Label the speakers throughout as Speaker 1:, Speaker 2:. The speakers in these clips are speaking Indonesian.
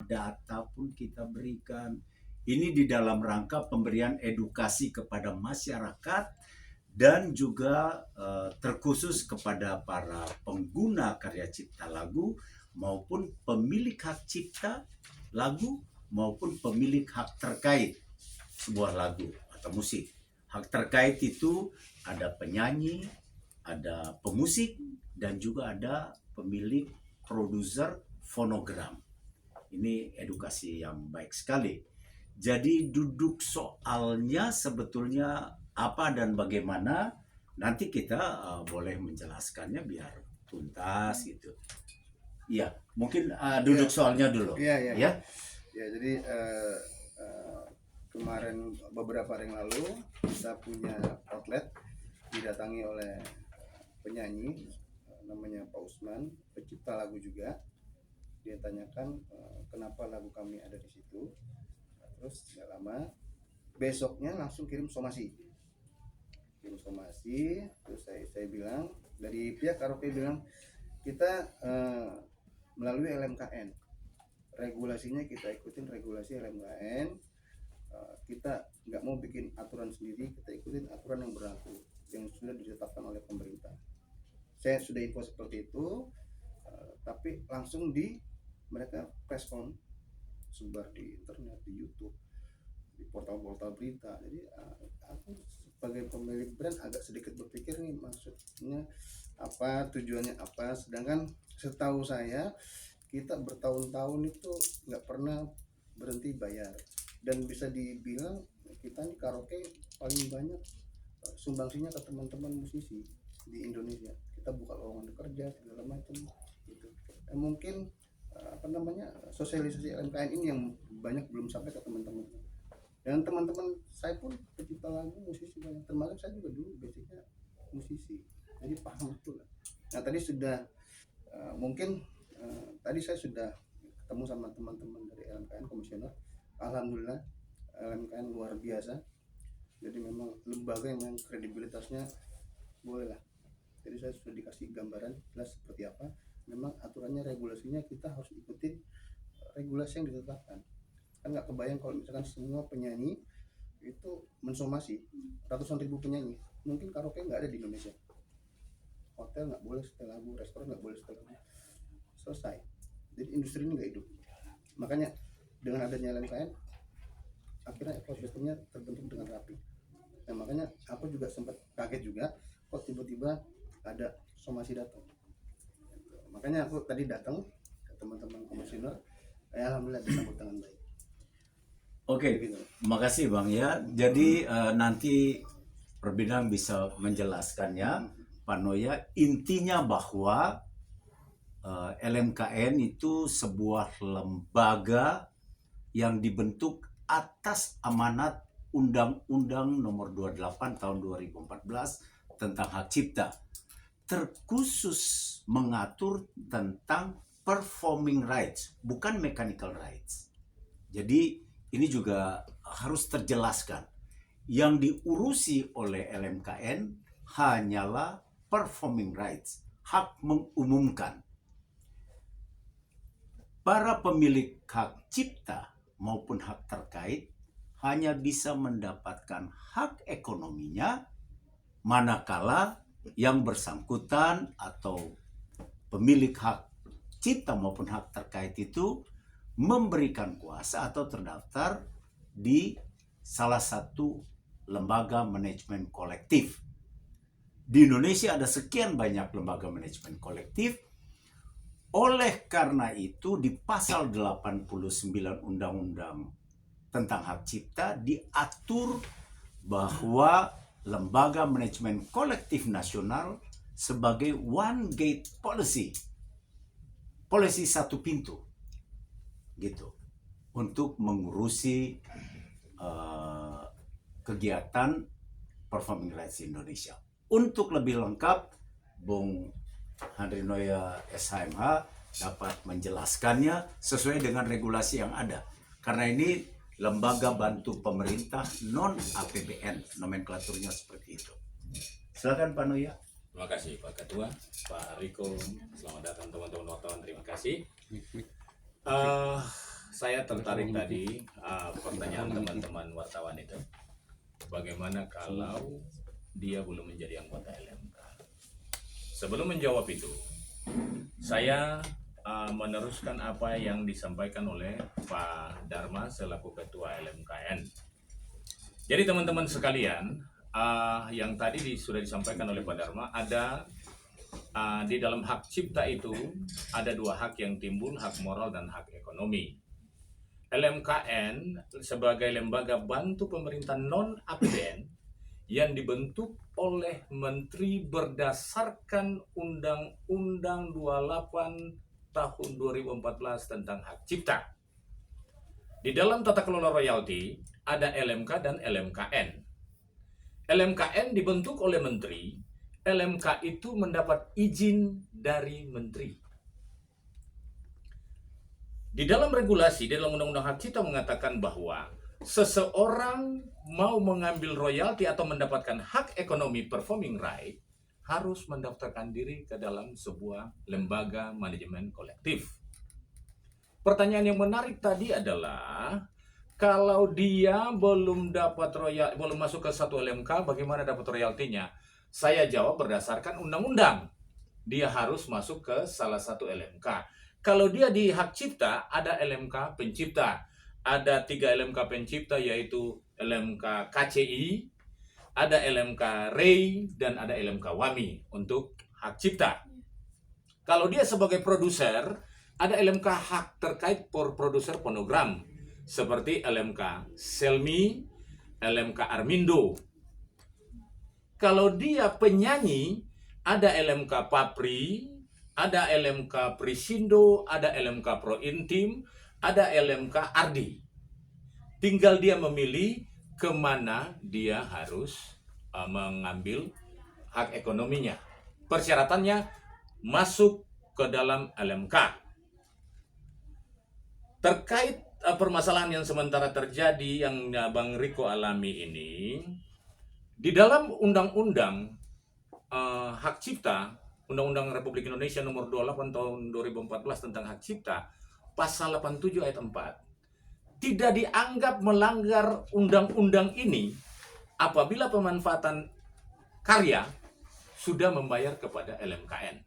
Speaker 1: data pun kita berikan. Ini di dalam rangka pemberian edukasi kepada masyarakat dan juga terkhusus kepada para pengguna karya cipta lagu maupun pemilik hak cipta lagu maupun pemilik hak terkait sebuah lagu atau musik. Hak terkait itu ada penyanyi, ada pemusik, dan juga ada pemilik produser fonogram. Ini edukasi yang baik sekali. Jadi duduk soalnya sebetulnya apa dan bagaimana, nanti kita boleh menjelaskannya biar tuntas gitu. Iya, mungkin duduk soalnya dulu.
Speaker 2: Iya.
Speaker 1: Ya.
Speaker 2: Ya, jadi kemarin beberapa hari yang lalu kita punya outlet didatangi oleh penyanyi namanya Pak Usman, pencipta lagu juga. Dia tanyakan kenapa lagu kami ada di situ. Terus tidak lama besoknya langsung kirim somasi. Terus saya bilang, dari pihak karaoke bilang kita melalui LMKN, regulasinya kita ikutin regulasi LMKN. Kita nggak mau bikin aturan sendiri, kita ikutin aturan yang berlaku yang sudah ditetapkan oleh pemerintah. Saya sudah info seperti itu, tapi langsung mereka respon, sebar di internet, di YouTube, di portal-portal berita. Jadi aku sebagai pemilik brand agak sedikit berpikir nih, maksudnya apa, tujuannya apa. Sedangkan setahu saya kita bertahun-tahun itu nggak pernah berhenti bayar, dan bisa dibilang kita nih karaoke paling banyak sumbangsinya ke teman-teman musisi di Indonesia. Kita buka lowongan kerja segala macam gitu. Mungkin sosialisasi LMKN ini yang banyak belum sampai ke teman-teman. Dan teman-teman saya pun pencipta lagu, musisi banyak, termasuk saya juga dulu basicnya musisi, jadi paham betul. Nah tadi sudah mungkin tadi saya sudah ketemu sama teman-teman dari LMKN komisioner. Alhamdulillah LMKN luar biasa. Jadi memang lembaga yang kredibilitasnya boleh lah. Jadi saya sudah dikasih gambaran jelas seperti apa. Memang aturannya, regulasinya kita harus ikutin regulasi yang ditetapkan. Kan nggak kebayang kalau misalkan semua penyanyi itu mensomasi ratusan ribu penyanyi, mungkin karaoke nggak ada di Indonesia. Hotel nggak boleh setel lagu, restoran nggak boleh setel lagu, selesai. Jadi industri ini nggak hidup. Makanya dengan adanya LMKN akhirnya ekosistemnya terbentuk dengan rapi. Nah makanya aku juga sempat kaget juga kok tiba-tiba ada somasi datang. Makanya aku tadi datang ke teman-teman komisioner, alhamdulillah disambut dengan baik.
Speaker 1: Oke, makasih Bang ya. Jadi nanti Perbinang bisa menjelaskannya, Pak Noya. Intinya bahwa LMKN itu sebuah lembaga yang dibentuk atas amanat Undang-Undang Nomor 28 Tahun 2014 tentang hak cipta. Terkhusus mengatur tentang performing rights, bukan mechanical rights. Jadi ini juga harus terjelaskan. Yang diurusi oleh LMKN hanyalah performing rights, hak mengumumkan. Para pemilik hak cipta maupun hak terkait hanya bisa mendapatkan hak ekonominya manakala yang bersangkutan atau pemilik hak cipta maupun hak terkait itu memberikan kuasa atau terdaftar di salah satu lembaga manajemen kolektif. Di Indonesia ada sekian banyak lembaga manajemen kolektif. Oleh karena itu di pasal 89 Undang-Undang tentang hak cipta diatur bahwa lembaga manajemen kolektif nasional sebagai one gate policy, polisi satu pintu gitu, untuk mengurusi kegiatan performing rights Indonesia. Untuk lebih lengkap, Bung Handri Noya SHMH dapat menjelaskannya sesuai dengan regulasi yang ada. Karena ini lembaga bantu pemerintah non APBN, nomenklaturnya seperti itu. Silakan Pak Noya.
Speaker 3: Terima kasih Pak Ketua, Pak Riko. Selamat datang teman-teman wartawan. Terima kasih. saya tertarik tadi pertanyaan teman-teman wartawan itu. Bagaimana kalau dia belum menjadi anggota LMK? Sebelum menjawab itu, saya meneruskan apa yang disampaikan oleh Pak Dharma selaku Ketua LMKN. Jadi teman-teman sekalian, yang tadi sudah disampaikan oleh Pak Dharma, ada di dalam hak cipta itu ada dua hak yang timbul, hak moral dan hak ekonomi. LMKN sebagai lembaga bantu pemerintah non-APBN yang dibentuk oleh Menteri berdasarkan Undang-Undang 28 tahun 2014 tentang hak cipta. Di dalam tata kelola royalti ada LMK dan LMKN. LMKN dibentuk oleh Menteri, LMK itu mendapat izin dari Menteri. Di dalam regulasi, di dalam Undang-Undang Hak Cipta mengatakan bahwa seseorang mau mengambil royalti atau mendapatkan hak ekonomi performing right harus mendaftarkan diri ke dalam sebuah lembaga manajemen kolektif. Pertanyaan yang menarik tadi adalah kalau dia belum dapat belum masuk ke satu LMK, bagaimana dapat royaltinya? Saya jawab berdasarkan undang-undang. Dia harus masuk ke salah satu LMK. Kalau dia di hak cipta, ada LMK pencipta. Ada 3 LMK pencipta, yaitu LMK KCI, ada LMK REI, dan ada LMK WAMI untuk hak cipta. Kalau dia sebagai produser, ada LMK hak terkait produser fonogram, seperti LMK Selmi, LMK Armindo. Kalau dia penyanyi, ada LMK Papri, ada LMK Prisindo, ada LMK Pro Intim, ada LMK Ardi. Tinggal dia memilih kemana dia harus mengambil hak ekonominya. Persyaratannya masuk ke dalam LMK. Terkait permasalahan yang sementara terjadi yang Bang Riko alami ini, di dalam Undang-Undang Hak Cipta, Undang-Undang Republik Indonesia Nomor 28 Tahun 2014 tentang Hak Cipta, Pasal 87 ayat 4, tidak dianggap melanggar undang-undang ini apabila pemanfaatan karya sudah membayar kepada LMKN.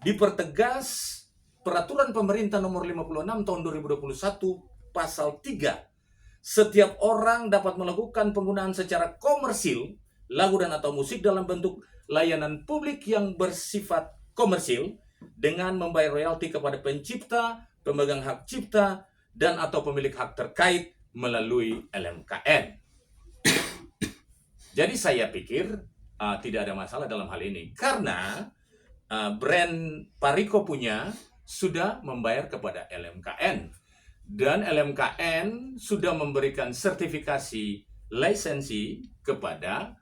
Speaker 3: Dipertegas Peraturan Pemerintah Nomor 56 Tahun 2021 Pasal 3, setiap orang dapat melakukan penggunaan secara komersil lagu dan atau musik dalam bentuk layanan publik yang bersifat komersil dengan membayar royalti kepada pencipta, pemegang hak cipta, dan atau pemilik hak terkait melalui LMKN. Jadi saya pikir tidak ada masalah dalam hal ini karena brand Pariko punya sudah membayar kepada LMKN dan LMKN sudah memberikan sertifikasi lisensi kepada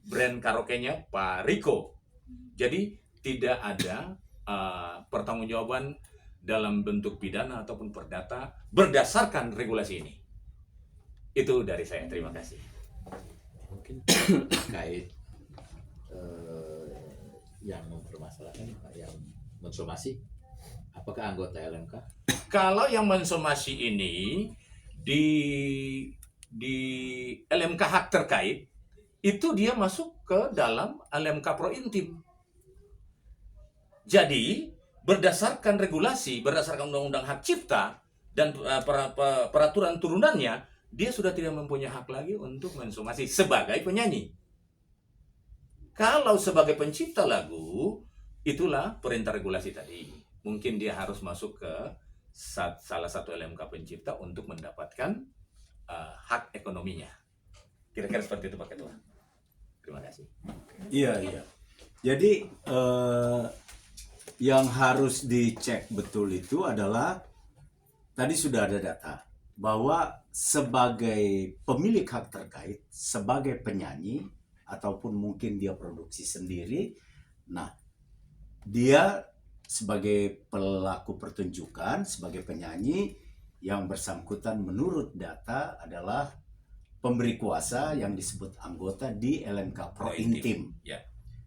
Speaker 3: brand karaoke-nya Pariko. Jadi tidak ada pertanggungjawaban dalam bentuk pidana ataupun perdata berdasarkan regulasi ini. Itu dari saya. Terima kasih.
Speaker 4: Mungkin terkait yang mempermasalahkan, yang mensomasi, apakah anggota LMK?
Speaker 3: Kalau yang mensomasi ini di LMK hak terkait, itu dia masuk ke dalam LMK Pro Intim. Jadi berdasarkan regulasi, berdasarkan Undang-Undang Hak Cipta dan peraturan turunannya, dia sudah tidak mempunyai hak lagi untuk mensomasi sebagai penyanyi. Kalau sebagai pencipta lagu, itulah perintah regulasi tadi. Mungkin dia harus masuk ke salah satu LMK pencipta untuk mendapatkan hak ekonominya. Kira-kira seperti itu Pak Ketua. Terima kasih.
Speaker 1: Iya. Jadi yang harus dicek betul itu adalah tadi sudah ada data bahwa sebagai pemilik hak terkait, sebagai penyanyi ataupun mungkin dia produksi sendiri, nah dia sebagai pelaku pertunjukan, sebagai penyanyi yang bersangkutan menurut data adalah pemberi kuasa yang disebut anggota di LMK Pro Intim.
Speaker 3: Ya.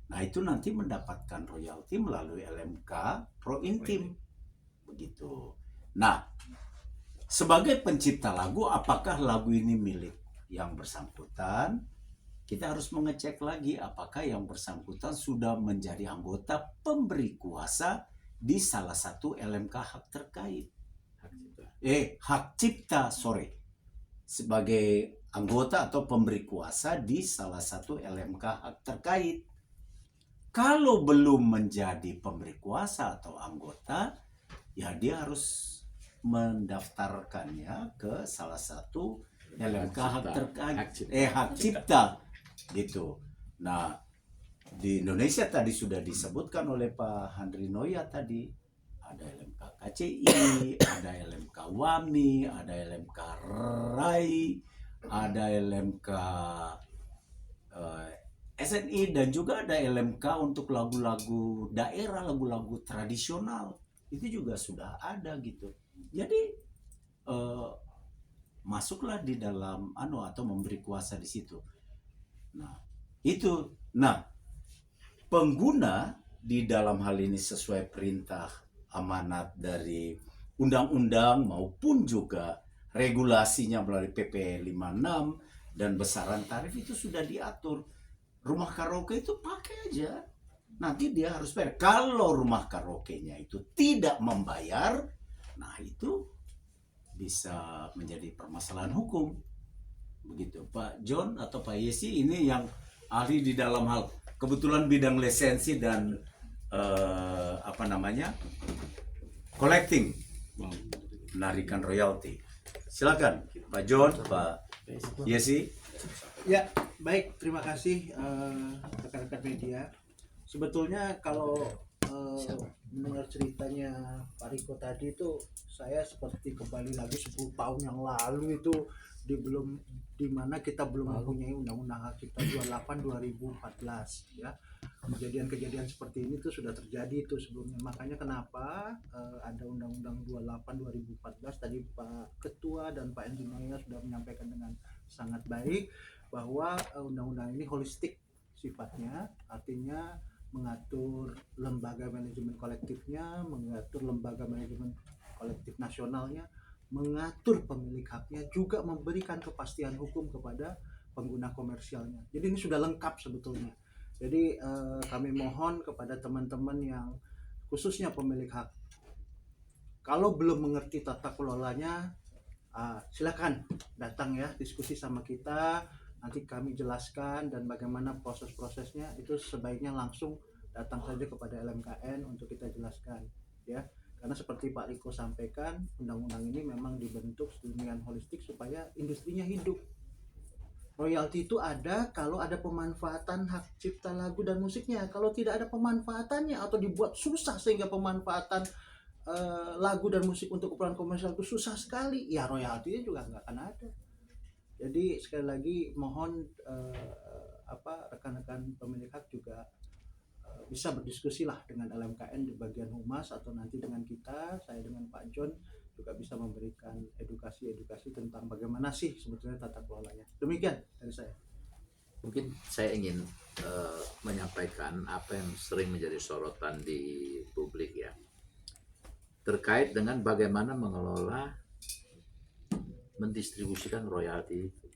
Speaker 1: Nah itu nanti mendapatkan royalti melalui LMK Pro Intim. Begitu. Nah sebagai pencipta lagu, apakah lagu ini milik yang bersangkutan? Kita harus mengecek lagi apakah yang bersangkutan sudah menjadi anggota pemberi kuasa di salah satu LMK hak terkait. Hak cipta, sorry. Sebagai anggota atau pemberi kuasa di salah satu LMK hak terkait. Kalau belum menjadi pemberi kuasa atau anggota, ya dia harus mendaftarkannya ke salah satu LMK hak terkait, hak cipta gitu. Nah, di Indonesia tadi sudah disebutkan oleh Pak Handri Noya tadi, ada LMK KCI, ada LMK WAMI, ada LMK RAI, ada LMK SNI, dan juga ada LMK untuk lagu-lagu daerah, lagu-lagu tradisional. Itu juga sudah ada gitu. Jadi masuklah di dalam atau memberi kuasa di situ. Nah, itu. Nah, pengguna di dalam hal ini sesuai perintah amanat dari undang-undang maupun juga regulasinya melalui PP 56 dan besaran tarif itu sudah diatur. Rumah karaoke itu pakai aja. Nanti dia harus bayar. Kalau rumah karaoke-nya itu tidak membayar, nah itu bisa menjadi permasalahan hukum. Begitu. Pak John atau Pak Yesi ini yang ahli di dalam hal kebetulan bidang lisensi dan collecting, menarikan royalti. Silakan Pak John, Pak Yesi.
Speaker 5: Ya, baik, terima kasih rekan-rekan media. Sebetulnya kalau mendengar ceritanya Pak Riko tadi itu, saya seperti kembali lagi 10 tahun yang lalu itu, di mana kita belum mempunyai Undang-Undang Hak Cipta 28 2014 ya. Kejadian-kejadian seperti ini tuh sudah terjadi itu sebelumnya. Makanya kenapa ada Undang-Undang 28 2014 tadi Pak Ketua dan Pak Engineer sudah menyampaikan dengan sangat baik bahwa undang-undang ini holistik sifatnya, artinya mengatur lembaga manajemen kolektifnya, mengatur lembaga manajemen kolektif nasionalnya, mengatur pemilik haknya, juga memberikan kepastian hukum kepada pengguna komersialnya. Jadi ini sudah lengkap sebetulnya. Jadi kami mohon kepada teman-teman yang khususnya pemilik hak, kalau belum mengerti tata kelolanya, silakan datang ya, diskusi sama kita. Nanti kami jelaskan dan bagaimana proses-prosesnya, itu sebaiknya langsung datang saja kepada LMKN untuk kita jelaskan ya. Karena seperti Pak Riko sampaikan, undang-undang ini memang dibentuk sedemikian holistik supaya industrinya hidup. Royalti itu ada kalau ada pemanfaatan hak cipta lagu dan musiknya. Kalau tidak ada pemanfaatannya atau dibuat susah sehingga pemanfaatan lagu dan musik untuk keperluan komersial itu susah sekali, ya royaltinya juga nggak akan ada. Jadi sekali lagi mohon rekan-rekan pemilik hak juga bisa berdiskusi lah dengan LMKN di bagian humas atau nanti dengan kita, saya dengan Pak John juga bisa memberikan edukasi tentang bagaimana sih sebetulnya tata kelolanya. Demikian dari saya.
Speaker 4: Mungkin saya ingin menyampaikan apa yang sering menjadi sorotan di publik ya, terkait dengan bagaimana mengelola mendistribusikan royalti itu.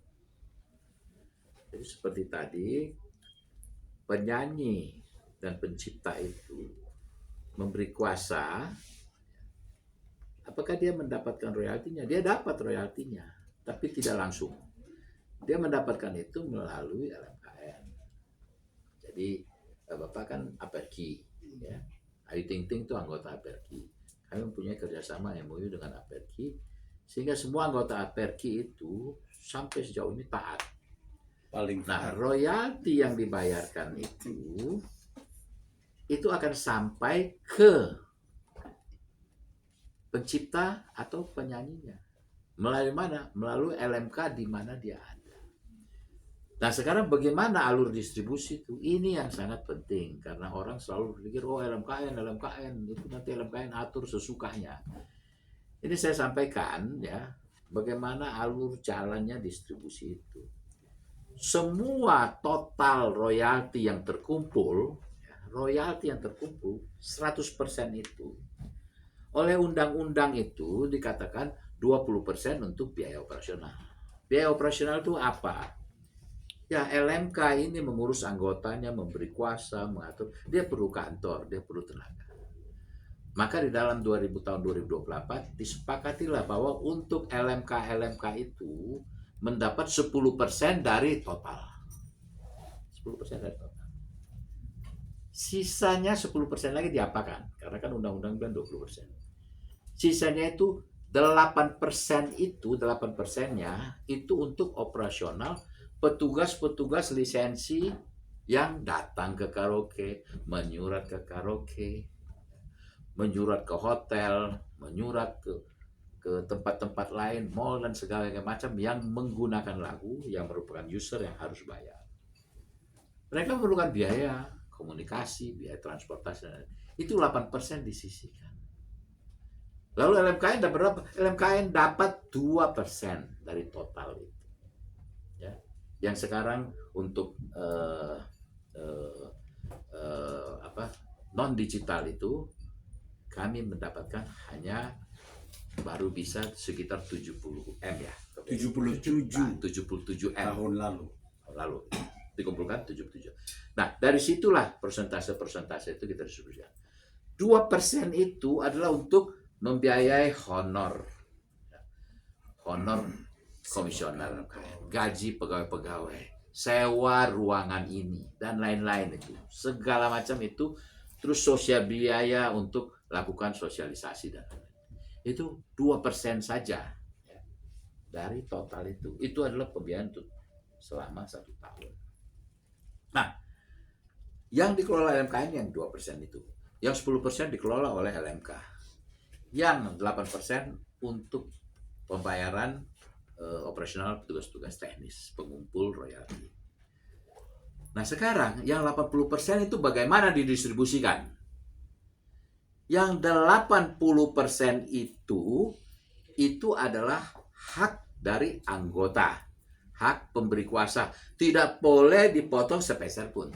Speaker 4: Jadi seperti tadi, penyanyi dan pencipta itu memberi kuasa, apakah dia mendapatkan royaltinya? Dia dapat royaltinya, tapi tidak langsung. Dia mendapatkan itu melalui LMKN. Jadi Bapak kan Aperki, ya. Ayu Ting Ting itu anggota Aperki. Kami mempunyai kerjasama MOU dengan Aperki, sehingga semua anggota Aperki itu sampai sejauh ini taat. Nah, royalti yang dibayarkan itu akan sampai ke pencipta atau penyanyinya. Melalui mana? Melalui LMK di mana dia ada. Nah, sekarang bagaimana alur distribusi itu? Ini yang sangat penting, karena orang selalu berpikir, oh LMKN, itu nanti LMKN atur sesukanya. Ini saya sampaikan ya, bagaimana alur jalannya distribusi itu. Semua total royalti yang terkumpul 100% itu oleh undang-undang itu dikatakan 20% untuk biaya operasional. Biaya operasional itu apa? Ya, LMK ini mengurus anggotanya, memberi kuasa, mengatur. Dia perlu kantor, dia perlu tenaga. Maka di dalam tahun 2024 disepakatilah bahwa untuk LMK itu mendapat 10% dari total. 10% dari total. Sisanya 10% lagi diapakan? Karena kan undang-undang bilang 20%. Sisanya itu 8% itu, 8%-nya itu untuk operasional petugas-petugas lisensi yang datang ke karaoke, menyurat ke karaoke, menyurat ke hotel, menyurat ke tempat-tempat lain, mall dan segala macam yang menggunakan lagu yang merupakan user yang harus bayar. Mereka memerlukan biaya komunikasi, biaya transportasi, itu 8% disisihkan. Lalu LMKN dapat berapa? LMKN dapat 2% dari total itu. Ya. Yang sekarang untuk non digital itu kami mendapatkan hanya baru bisa sekitar 70 M ya.
Speaker 1: 77
Speaker 4: M
Speaker 1: tahun lalu.
Speaker 4: Dikumpulkan 77. Nah, dari situlah persentase itu kita distribusikan. 2% itu adalah untuk membiayai honor komisioner, gaji pegawai-pegawai, sewa ruangan ini dan lain-lain itu. Segala macam itu, terus sosial biaya untuk lakukan sosialisasi dan lain-lain. Itu 2% saja ya, dari total itu. Itu adalah pembiayaan untuk selama 1 tahun. Nah, yang dikelola LMKN yang 2% itu. Yang 10% dikelola oleh LMK. Yang 8% untuk pembayaran operasional petugas-petugas teknis, pengumpul royalti. Nah, sekarang yang 80% itu bagaimana didistribusikan? Yang 80% itu adalah hak dari anggota, hak pemberi kuasa, tidak boleh dipotong sepeser pun.